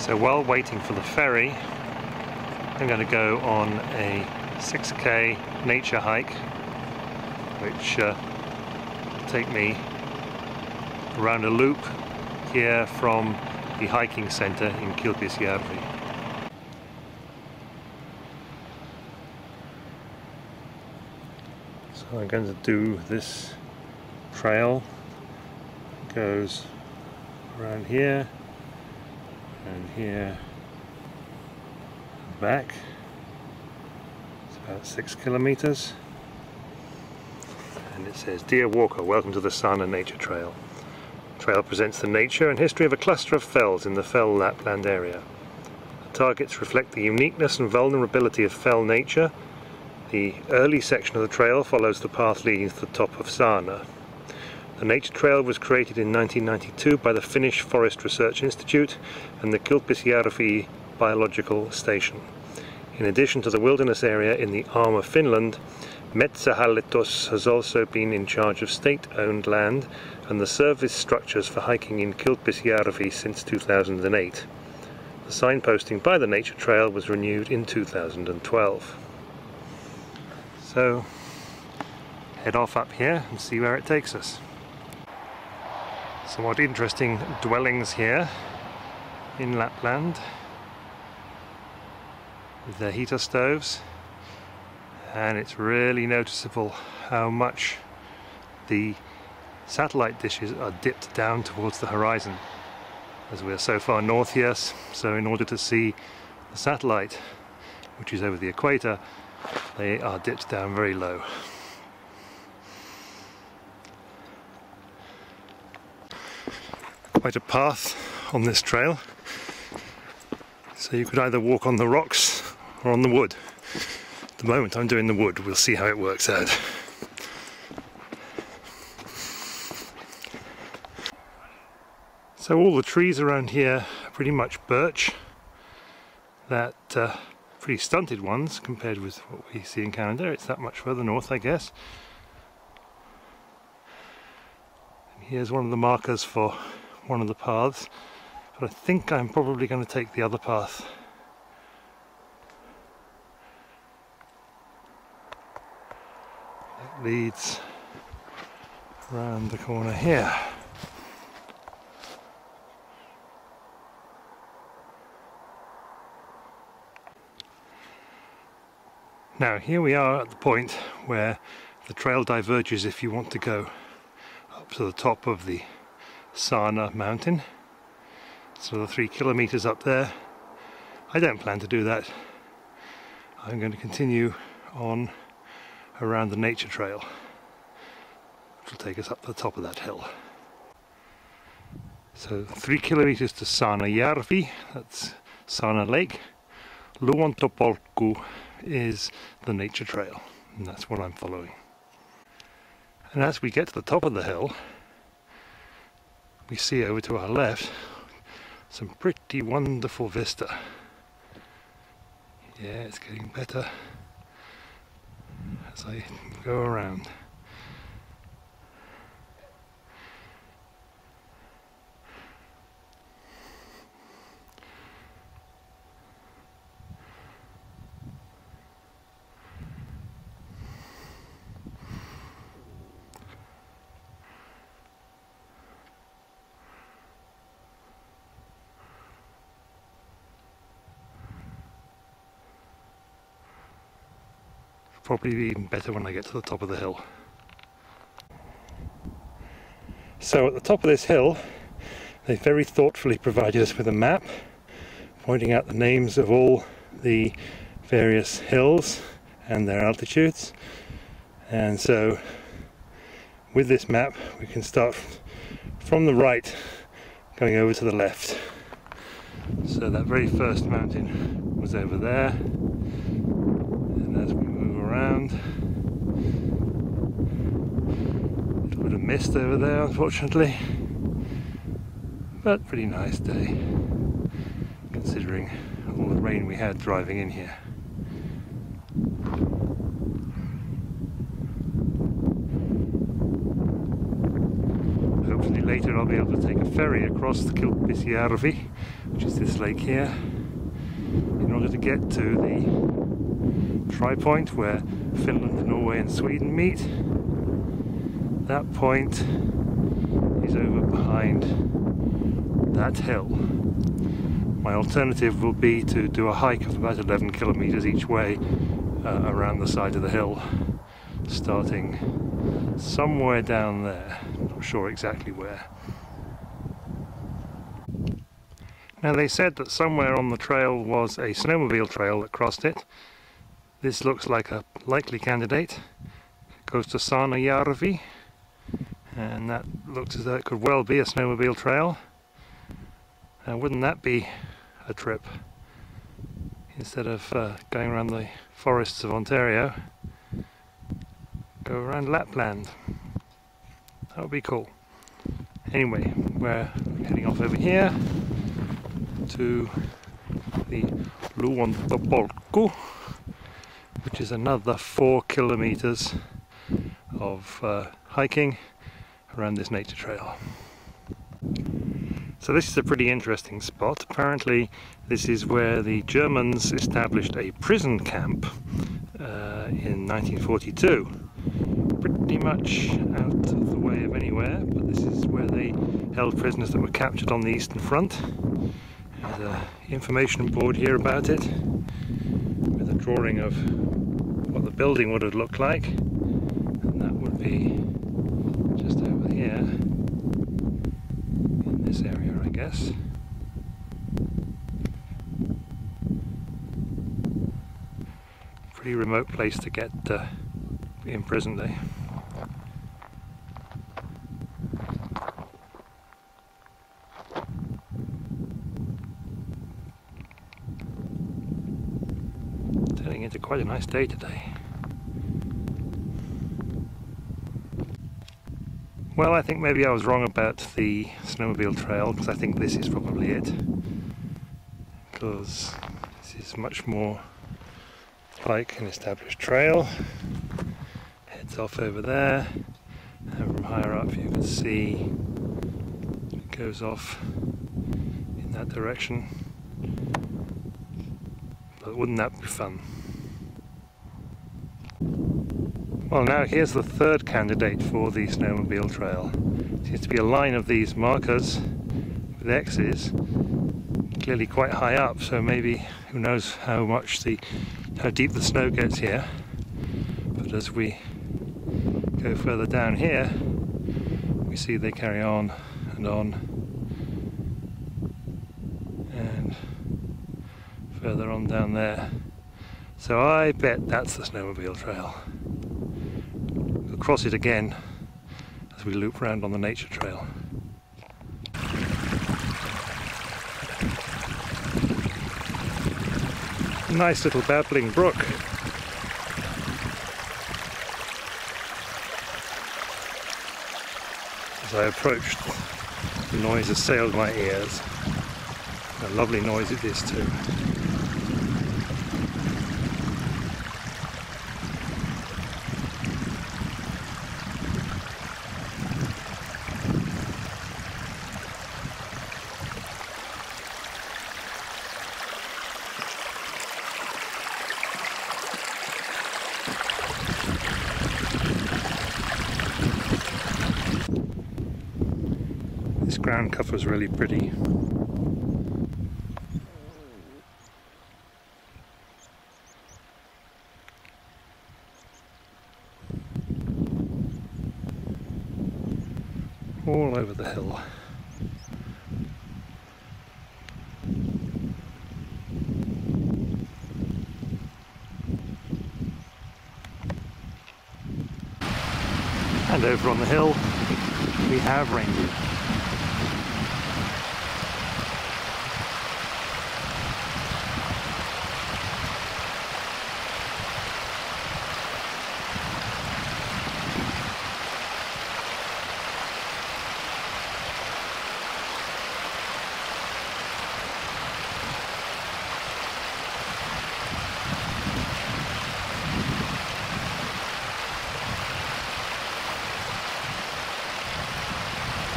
So while waiting for the ferry, I'm going to go on a 6k nature hike, which will take me around a loop here from the hiking centre in Kilpisjärvi. So I'm going to do this trail. It goes around here and here and back. It's about 6 kilometers. And it says, "Dear walker, welcome to the Sana Nature Trail. The trail presents the nature and history of a cluster of fells in the Fell Lapland area. The targets reflect the uniqueness and vulnerability of fell nature. The early section of the trail follows the path leading to the top of Sana. The nature trail was created in 1992 by the Finnish Forest Research Institute and the Kilpisjärvi Biological Station. In addition to the wilderness area in the arm of Finland, Metsähallitus has also been in charge of state-owned land and the service structures for hiking in Kilpisjärvi since 2008. The signposting by the nature trail was renewed in 2012. So, head off up here and see where it takes us. Somewhat interesting dwellings here in Lapland with their heater stoves, and it's really noticeable how much the satellite dishes are dipped down towards the horizon, as we're so far north here. So in order to see the satellite, which is over the equator, they are dipped down very low. Quite a path on this trail, so you could either walk on the rocks or on the wood. At the moment I'm doing the wood, we'll see how it works out. So all the trees around here are pretty much birch, that pretty stunted ones compared with what we see in Canada. It's that much further north, I guess. And here's one of the markers for one of the paths, but I think I'm probably going to take the other path. It leads around the corner here. Now here we are at the point where the trail diverges if you want to go up to the top of the Sana mountain. So the 3 kilometers up there. I don't plan to do that. I'm going to continue on around the nature trail, which will take us up to the top of that hill. So 3 kilometers to Sanajärvi, that's Sana Lake. Luontopolku is the nature trail, and that's what I'm following. And as we get to the top of the hill, we see over to our left some pretty wonderful vista. Yeah, it's getting better as I go around. Probably be even better when I get to the top of the hill. So at the top of this hill, they very thoughtfully provided us with a map pointing out the names of all the various hills and their altitudes. And so with this map we can start from the right going over to the left. So that very first mountain was over there, and as we move around, a little bit of mist over there unfortunately, but pretty nice day considering all the rain we had driving in here. Hopefully later I'll be able to take a ferry across the Kilpisjärvi, which is this lake here, in order to get to the tri-point where Finland, Norway and Sweden meet. That point is over behind that hill. My alternative will be to do a hike of about 11 kilometers each way around the side of the hill, starting somewhere down there, not sure exactly where. Now they said that somewhere on the trail was a snowmobile trail that crossed it. This looks like a likely candidate. It goes to Saunajärvi, and that looks as though it could well be a snowmobile trail. Wouldn't that be a trip? Instead of going around the forests of Ontario, go around Lapland. That would be cool. Anyway, we're heading off over here to the Luontopolku, which is another 4 kilometers of hiking around this nature trail. So this is a pretty interesting spot. Apparently this is where the Germans established a prison camp in 1942. Pretty much out of the way of anywhere, but this is where they held prisoners that were captured on the Eastern Front. There's an information board here about it, with a drawing of what the building would have looked like, and that would be just over here, in this area I guess. Pretty remote place to get in present day. Turning into quite a nice day today. Well, I think maybe I was wrong about the snowmobile trail, because I think this is probably it. Because this is much more like an established trail. Heads off over there, and from higher up you can see it goes off in that direction. But wouldn't that be fun? Well, now here's the third candidate for the snowmobile trail. It seems to be a line of these markers with X's, clearly quite high up, so maybe who knows how deep the snow gets here. But as we go further down here, we see they carry on and on, and further on down there. So I bet that's the snowmobile trail. We'll cross it again as we loop round on the nature trail. Nice little babbling brook. As I approached, the noise assailed my ears. A lovely noise it is too. This ground cover is really pretty. All over the hill. And over on the hill we have reindeer.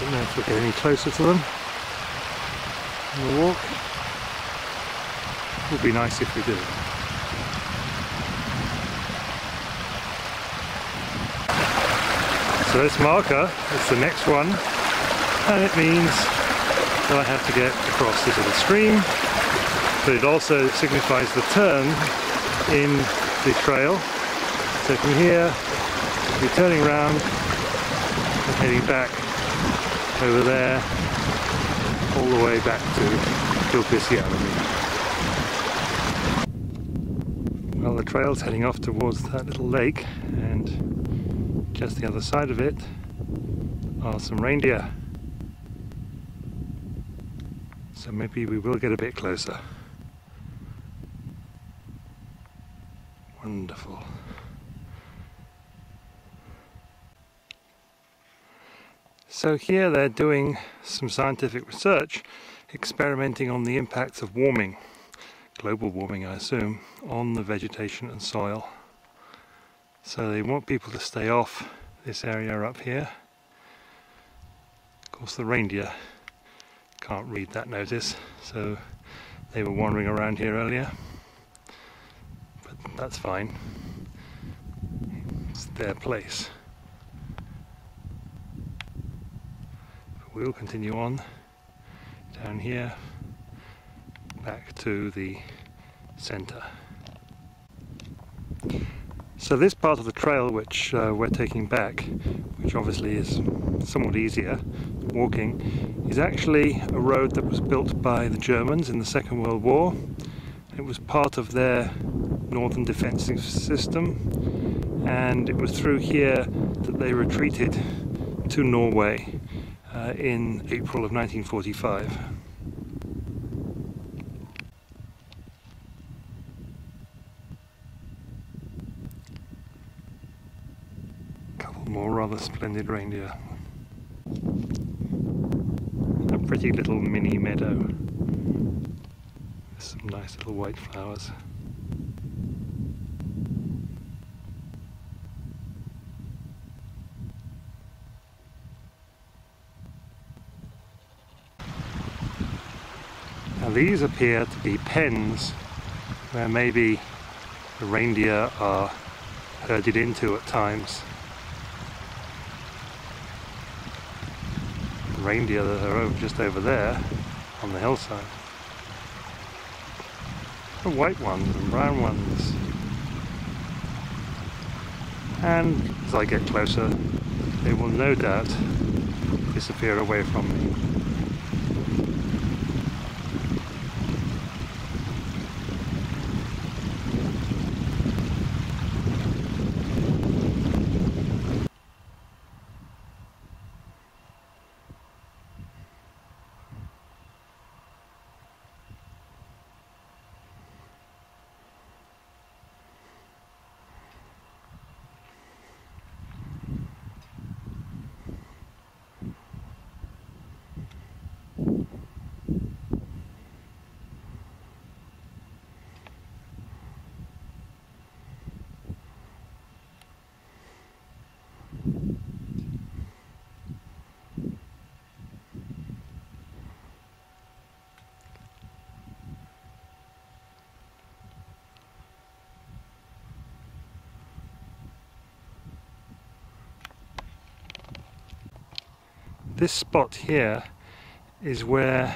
Don't know if we'll get any closer to them on the walk. It would be nice if we do. So this marker is the next one, and it means that I have to get across this little stream, but it also signifies the turn in the trail. So from here, we're turning around and heading back over there, all the way back to Kilpisjärvi. Well, the trail's heading off towards that little lake, and just the other side of it are some reindeer. So maybe we will get a bit closer. Wonderful. So here they're doing some scientific research, experimenting on the impacts of warming, global warming I assume, on the vegetation and soil. So they want people to stay off this area up here. Of course the reindeer can't read that notice, so they were wandering around here earlier. But that's fine. It's their place. But we'll continue on down here back to the centre. So this part of the trail which we're taking back, which obviously is somewhat easier walking, is actually a road that was built by the Germans in the Second World War. It was part of their northern defensive system, and it was through here that they retreated to Norway in April of 1945. More rather splendid reindeer. A pretty little mini meadow with some nice little white flowers. Now these appear to be pens where maybe the reindeer are herded into at times. Reindeer that are just over there on the hillside. The white ones and brown ones. And as I get closer, they will no doubt disappear away from me. This spot here is where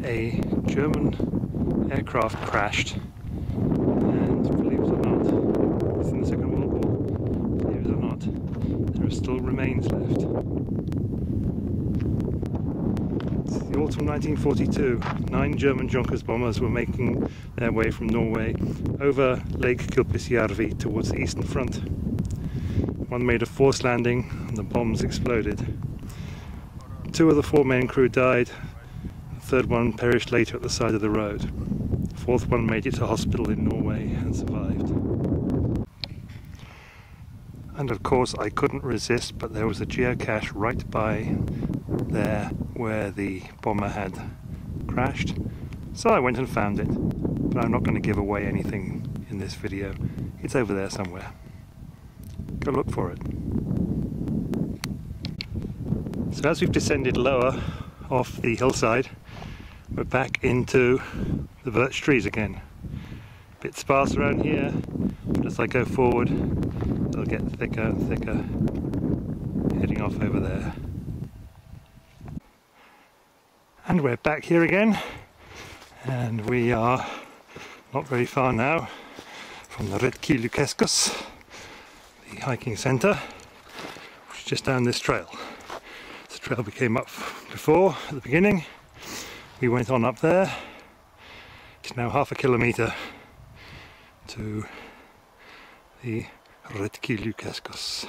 a German aircraft crashed, and believe it or not, it's in the Second World War, believe it or not, there are still remains left. It's the autumn 1942, 9 German Junkers bombers were making their way from Norway over Lake Kilpisjärvi towards the eastern front. One made a forced landing and the bombs exploded. 2 of the 4 main crew died, the 3rd one perished later at the side of the road. The 4th one made it to hospital in Norway and survived. And of course I couldn't resist, but there was a geocache right by there where the bomber had crashed. So I went and found it, but I'm not going to give away anything in this video. It's over there somewhere. Go look for it. So as we've descended lower off the hillside, we're back into the birch trees again. A bit sparse around here, but as I go forward it'll get thicker and thicker, heading off over there. And we're back here again, and we are not very far now from the Retkeilykeskus, the hiking centre, which is just down this trail. It's a trail we came up before at the beginning. We went on up there. It's now half a kilometre to the Retkeilykeskus.